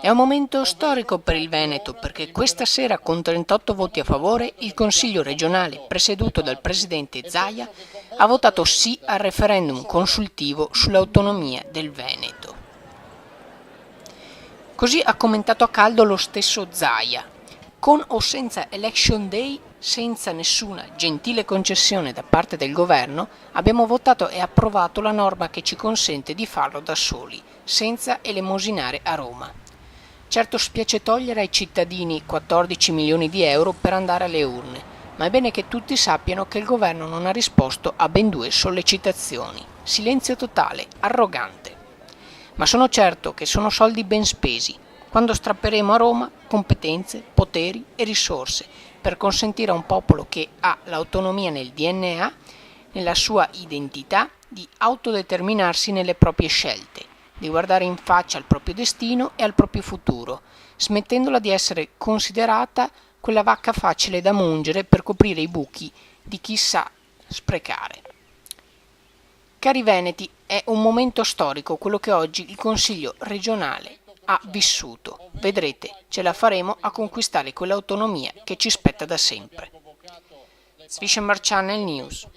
È un momento storico per il Veneto perché questa sera con 38 voti a favore il Consiglio regionale presieduto dal presidente Zaia ha votato sì al referendum consultivo sull'autonomia del Veneto. Così ha commentato a caldo lo stesso Zaia. Con o senza Election Day, senza nessuna gentile concessione da parte del governo, abbiamo votato e approvato la norma che ci consente di farlo da soli, senza elemosinare a Roma. Certo spiace togliere ai cittadini 14 milioni di euro per andare alle urne, ma è bene che tutti sappiano che il governo non ha risposto a ben 2 sollecitazioni. Silenzio totale, arrogante. Ma sono certo che sono soldi ben spesi, quando strapperemo a Roma competenze, poteri e risorse per consentire a un popolo che ha l'autonomia nel DNA, nella sua identità, di autodeterminarsi nelle proprie scelte, di guardare in faccia al proprio destino e al proprio futuro, smettendola di essere considerata quella vacca facile da mungere per coprire i buchi di chi sa sprecare. Cari Veneti, è un momento storico quello che oggi il Consiglio regionale ha vissuto. Vedrete, ce la faremo a conquistare quell'autonomia che ci spetta da sempre. Svischenbar Channel News.